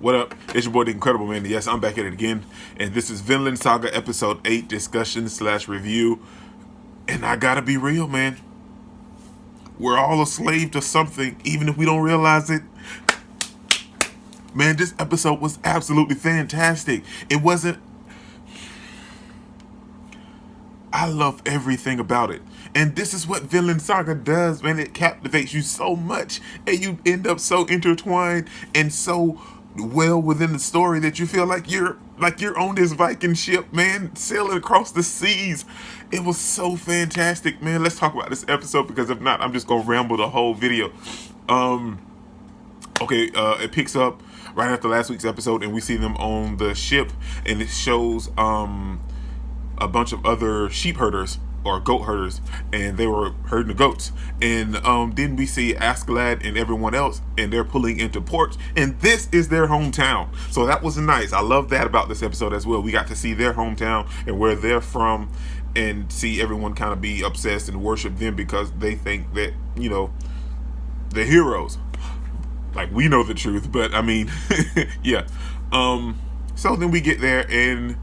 What up? It's your boy, the Incredible Man. Yes, I'm back at it again. And this is Vinland Saga Episode 8 discussion / review. And I gotta be real, man. We're all a slave to something, even if we don't realize it. Man, this episode was absolutely fantastic. It wasn't... I love everything about it. And this is what Vinland Saga does, man. It captivates you so much. And you end up so intertwined and so well within the story that you feel like you're on this Viking ship, man, sailing across the seas. It was so fantastic, man. Let's talk about this episode, because if not, I'm just gonna ramble the whole video. It picks up right after last week's episode, and we see them on the ship, and it shows a bunch of other sheep herders or goat herders, and they were herding the goats. And then we see Askeladd and everyone else, and they're pulling into port, and this is their hometown. So that was nice. I love that about this episode as well. We got to see their hometown and where they're from, and see everyone kind of be obsessed and worship them because they think that, you know, they're heroes. Like, we know the truth, but I mean, yeah. So then we get there, and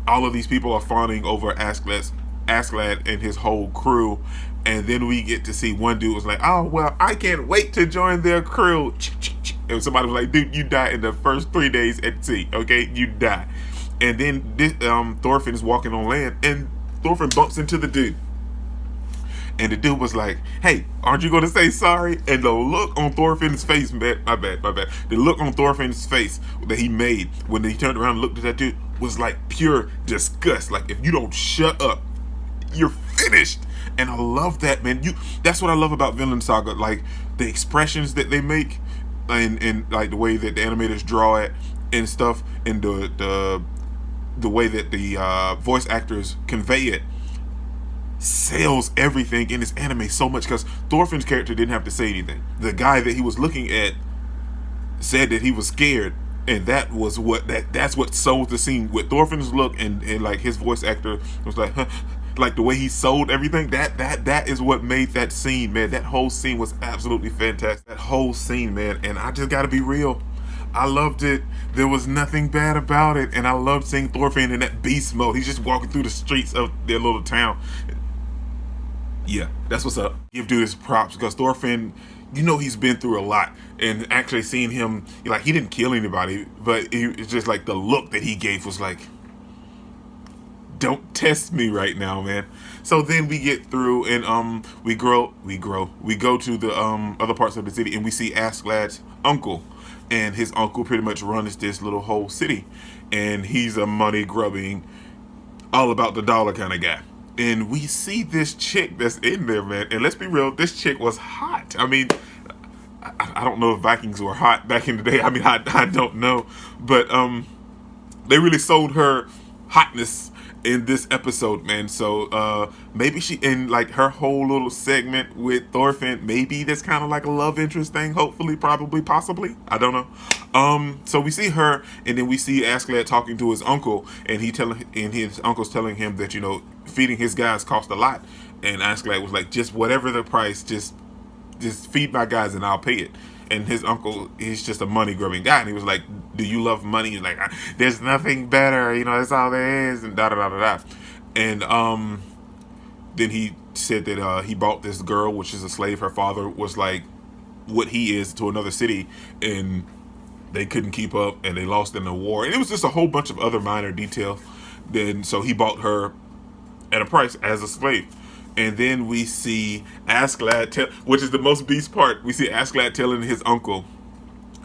all of these people are fawning over Askeladd and his whole crew. And then we get to see one dude was like, oh, well, I can't wait to join their crew. And somebody was like, dude, you die in the first 3 days at sea, okay? You die. And then this, Thorfinn is walking on land, and Thorfinn bumps into the dude. And the dude was like, hey, aren't you going to say sorry? And the look on Thorfinn's face, man, my bad. The look on Thorfinn's face that he made when he turned around and looked at that dude was like pure disgust. Like, if you don't shut up, you're finished. And I love that, man. That's what I love about Vinland Saga. Like, the expressions that they make, and like the way that the animators draw it and stuff, and the way that the voice actors convey it, sells everything in this anime so much, because Thorfinn's character didn't have to say anything. The guy that he was looking at said that he was scared, and that's what sold the scene with Thorfinn's look, and like his voice actor was like, huh, like the way he sold everything. That is what made that scene, man. That whole scene was absolutely fantastic. That whole scene, man. And I just gotta be real, I loved it. There was nothing bad about it, and I loved seeing Thorfinn in that beast mode. He's just walking through the streets of their little town. Yeah, that's what's up. Give dude his props, because Thorfinn, you know, he's been through a lot, and actually seeing him, like, he didn't kill anybody, but it's just like the look that he gave was like, don't test me right now, man. So then we get through, and we go to the other parts of the city, and we see Askeladd's uncle, and his uncle pretty much runs this little whole city, and he's a money grubbing, all about the dollar kind of guy. And we see this chick that's in there, man. And let's be real, this chick was hot. I mean, I don't know if Vikings were hot back in the day. I mean, I don't know. But they really sold her hotness in this episode, man. So maybe she, in like her whole little segment with Thorfinn, maybe that's kind of like a love interest thing. Hopefully, probably, possibly. I don't know. So we see her, and then we see Askeladd talking to his uncle, and his uncle's telling him that, you know, feeding his guys cost a lot. And Askeladd was like, just whatever the price, just feed my guys and I'll pay it. And his uncle, he's just a money grubbing guy, and he was like, do you love money? He's like, there's nothing better, you know, that's all there is, and da da da da da. And then he said that he bought this girl, which is a slave. Her father was like what he is, to another city, and they couldn't keep up, and they lost in the war. And it was just a whole bunch of other minor details. Then so he bought her at a price as a slave. And then we see Askeladd, which is the most beast part. We see Askeladd telling his uncle,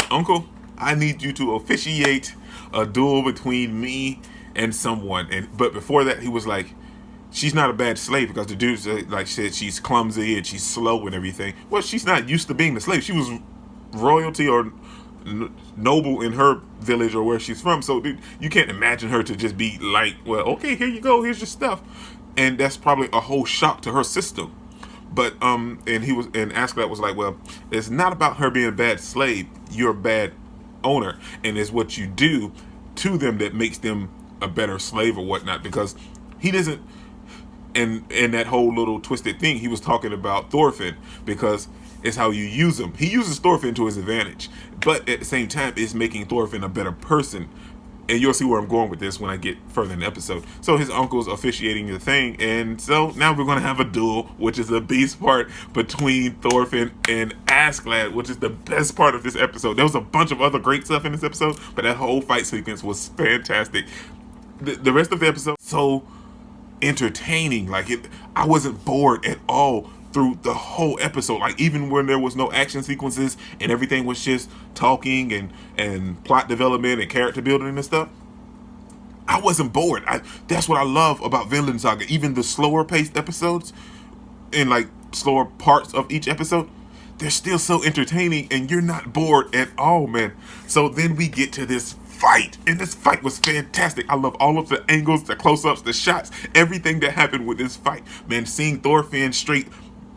Uncle, I need you to officiate a duel between me and someone. But before that, he was like, she's not a bad slave, because the dude like said she's clumsy and she's slow and everything. Well, she's not used to being the slave. She was royalty or noble in her village or where she's from. So dude, you can't imagine her to just be like, well, okay, here you go, here's your stuff. And that's probably a whole shock to her system. But and Askeladd was like, well, it's not about her being a bad slave. You're a bad owner, and it's what you do to them that makes them a better slave or whatnot. Because he doesn't, and that whole little twisted thing, he was talking about Thorfinn, because It's how you use him. He uses Thorfinn to his advantage, but at the same time, it's making Thorfinn a better person. And you'll see where I'm going with this when I get further in the episode. So his uncle's officiating the thing, and so now we're going to have a duel, which is the beast part between Thorfinn and Askeladd, which is the best part of this episode. There was a bunch of other great stuff in this episode, but that whole fight sequence was fantastic. The rest of the episode, so entertaining. I wasn't bored at all through the whole episode. Like, even when there was no action sequences and everything was just talking and plot development and character building and stuff, I wasn't bored. That's what I love about Vinland Saga. Even the slower paced episodes and like slower parts of each episode, they're still so entertaining and you're not bored at all, man. So then we get to this fight, and this fight was fantastic. I love all of the angles, the close-ups, the shots, everything that happened with this fight, man. Seeing Thorfinn straight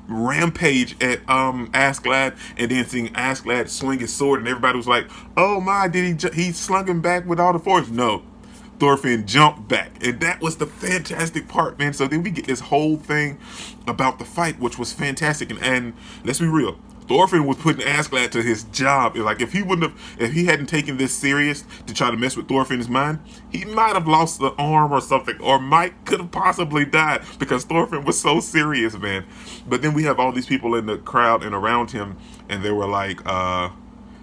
rampage at Askeladd, and then seeing Askeladd swing his sword, and everybody was like, oh my, did he slung him back with all the force? No, Thorfinn jumped back, and that was the fantastic part, man. So then we get this whole thing about the fight, which was fantastic. And let's be real, Thorfinn was putting Askeladd to his job. Like, if he hadn't taken this serious to try to mess with Thorfinn's mind, he might have lost the arm or something, or could have possibly died, because Thorfinn was so serious, man. But then we have all these people in the crowd and around him, and they were like,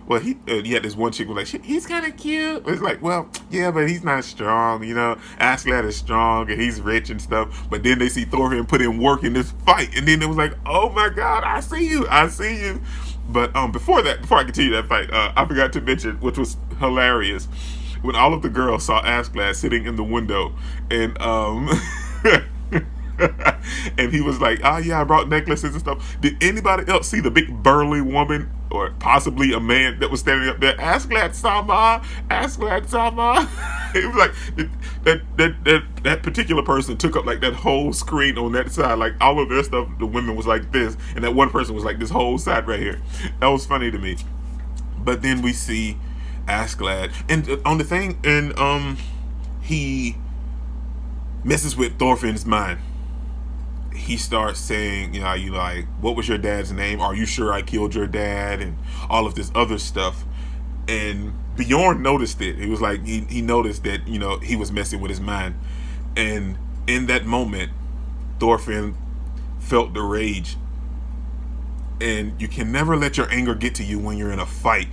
well, he had this one chick who was like, he's kind of cute. It's like, well, yeah, but he's not strong, you know. Askeladd is strong and he's rich and stuff. But then they see Thorfinn put in work in this fight, and then it was like, oh my God, I see you. But before I continue that fight, I forgot to mention, which was hilarious, when all of the girls saw Askeladd sitting in the window, and and he was like, oh yeah, I brought necklaces and stuff. Did anybody else see the big burly woman, or possibly a man, that was standing up there? Askeladd sama. It was like that particular person took up like that whole screen on that side. Like, all of their stuff, the women was like this, and that one person was like this whole side right here. That was funny to me. But then we see Askeladd, and on the thing, and he messes with Thorfinn's mind. He starts saying, you know, like, what was your dad's name? Are you sure I killed your dad? And all of this other stuff. And Bjorn noticed it. He was like, he noticed that, you know, he was messing with his mind. And in that moment, Thorfinn felt the rage. And you can never let your anger get to you when you're in a fight.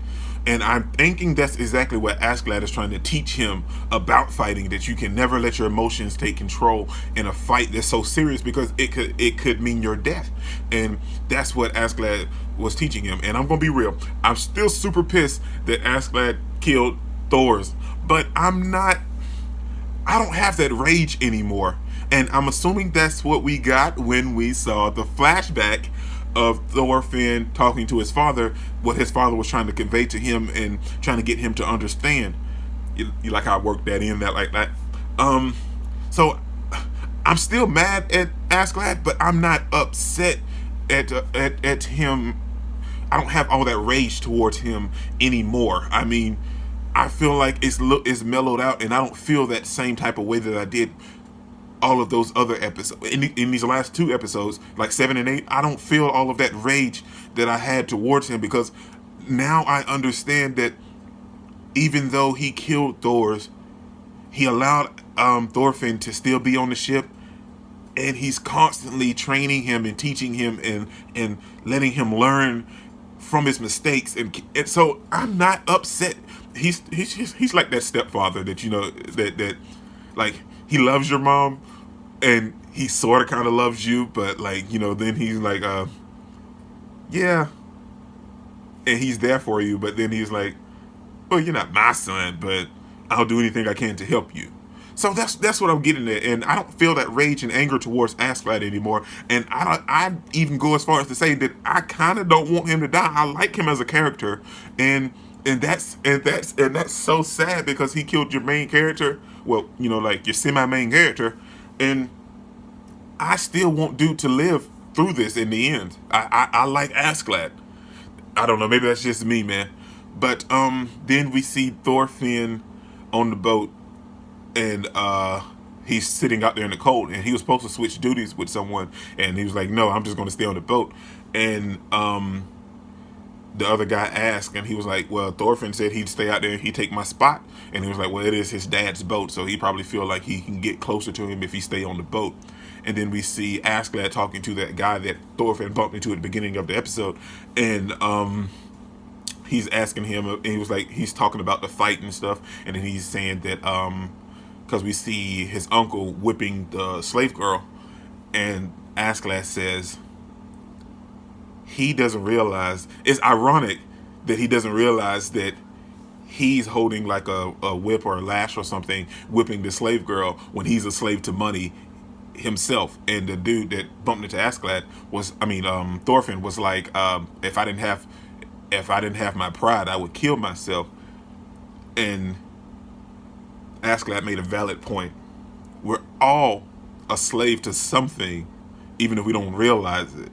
And I'm thinking that's exactly what Askeladd is trying to teach him about fighting, that you can never let your emotions take control in a fight that's so serious, because it could mean your death. And that's what Askeladd was teaching him. And I'm gonna be real, I'm still super pissed that Askeladd killed Thor's, but I don't have that rage anymore. And I'm assuming that's what we got when we saw the flashback of Thorfinn talking to his father, what his father was trying to convey to him and trying to get him to understand. You like how I worked that in, that like that. So I'm still mad at Askeladd, but I'm not upset at him. I don't have all that rage towards him anymore. I mean, I feel like it's mellowed out, and I don't feel that same type of way that I did all of those other episodes. In these last two episodes, like 7 and 8, I don't feel all of that rage that I had towards him, because now I understand that even though he killed Thor's, he allowed Thorfinn to still be on the ship, and he's constantly training him and teaching him and letting him learn from his mistakes, and so I'm not upset. He's like that stepfather that, you know, that like, he loves your mom, and he sort of kind of loves you, but like, you know, then he's like, yeah, and he's there for you, but then he's like, well, you're not my son, but I'll do anything I can to help you. So that's what I'm getting at, and I don't feel that rage and anger towards Askeladd anymore. And I even go as far as to say that I kind of don't want him to die. I like him as a character, and that's so sad, because he killed your main character. Well, you know, like your semi-main character, and I still want dude to live through this in the end. I like Askeladd. I don't know, maybe that's just me, man. But then we see Thorfinn on the boat, and he's sitting out there in the cold, and he was supposed to switch duties with someone, and he was like, no, I'm just going to stay on the boat. And the other guy asked, and he was like, well, Thorfinn said he'd stay out there and he'd take my spot. And he was like, well, it is his dad's boat, so he probably feel like he can get closer to him if he stay on the boat. And then we see Askeladd talking to that guy that Thorfinn bumped into at the beginning of the episode. And he's asking him, and he was like, he's talking about the fight and stuff. And then he's saying that, because we see his uncle whipping the slave girl. And Askeladd says, he doesn't realize, it's ironic that he doesn't realize that he's holding like a whip or a lash or something, whipping the slave girl when he's a slave to money himself. And the dude that bumped into Askeladd was, Thorfinn was like, if I didn't have my pride, I would kill myself. And Askeladd made a valid point. We're all a slave to something, even if we don't realize it.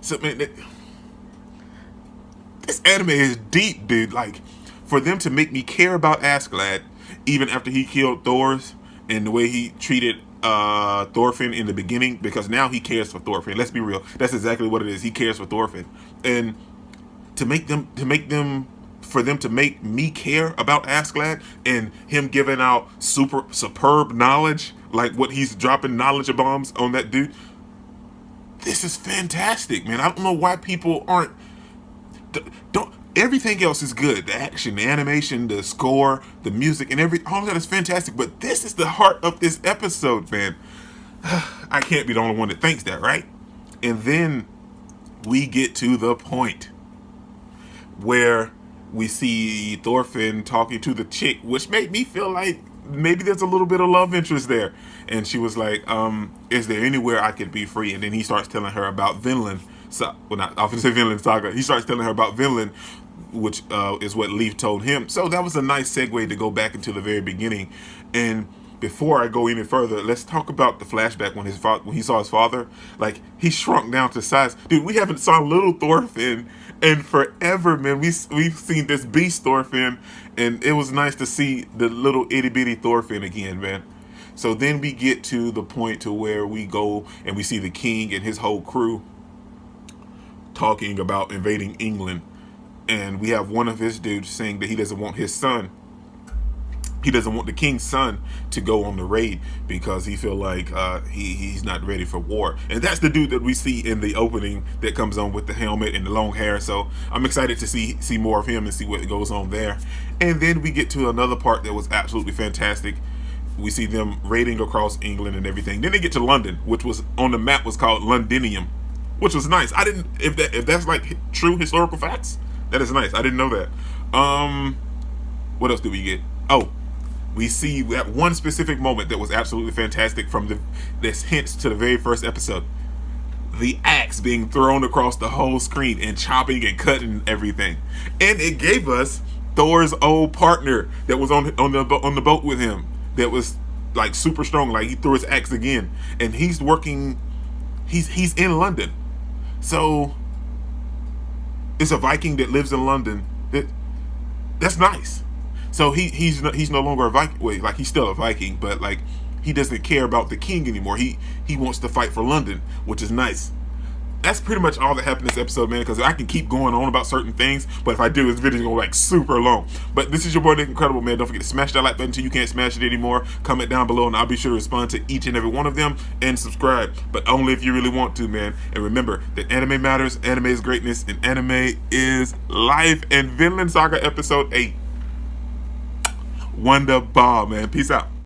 So, man, this anime is deep, dude. Like, for them to make me care about Askeladd, even after he killed Thor's, and the way he treated Thorfinn in the beginning, because now he cares for Thorfinn. Let's be real. That's exactly what it is. He cares for Thorfinn. And for them to make me care about Askeladd, and him giving out superb knowledge, like what he's dropping knowledge bombs on that dude. This is fantastic, man. I don't know why people aren't. Don't. Everything else is good. The action, the animation, the score, the music, and all of that is fantastic. But this is the heart of this episode, man. I can't be the only one that thinks that, right? And then we get to the point where we see Thorfinn talking to the chick, which made me feel like maybe there's a little bit of love interest there. And she was like, is there anywhere I could be free? And then he starts telling her about Vinland. Vinland Saga. He starts telling her about Vinland, which is what Leif told him. So that was a nice segue to go back into the very beginning. And before I go any further, let's talk about the flashback when he saw his father. Like, he shrunk down to size. Dude, we haven't saw little Thorfinn in forever, man. We've seen this beast Thorfinn, and it was nice to see the little itty bitty Thorfinn again, man. So then we get to the point to where we go and we see the king and his whole crew talking about invading England. And we have one of his dudes saying that he doesn't want his son, he doesn't want the king's son to go on the raid because he feel like he's not ready for war. And that's the dude that we see in the opening that comes on with the helmet and the long hair. So I'm excited to see more of him and see what goes on there. And then we get to another part that was absolutely fantastic. We see them raiding across England and everything. Then they get to London, which was on the map was called Londinium, which was nice. I didn't, if that's like true historical facts, that is nice. I didn't know that. What else did we get? Oh, we see that one specific moment that was absolutely fantastic from this hints to the very first episode. The axe being thrown across the whole screen and chopping and cutting everything. And it gave us Thor's old partner that was on the boat with him. That was like super strong. Like, he threw his axe again. And he's working, he's in London. So it's a Viking that lives in London. That's nice. So he's no longer a Viking. Wait, like, he's still a Viking, but like, he doesn't care about the king anymore. He wants to fight for London, which is nice. That's pretty much all that happened in this episode, man, because I can keep going on about certain things, but if I do, this video is going to like super long. But this is your boy Nick Incredible, man. Don't forget to smash that like button until you can't smash it anymore. Comment down below and I'll be sure to respond to each and every one of them, and subscribe, but only if you really want to, man. And remember that anime matters, anime is greatness, and anime is life. And Vinland Saga episode 8. Wonder ball, man. Peace out.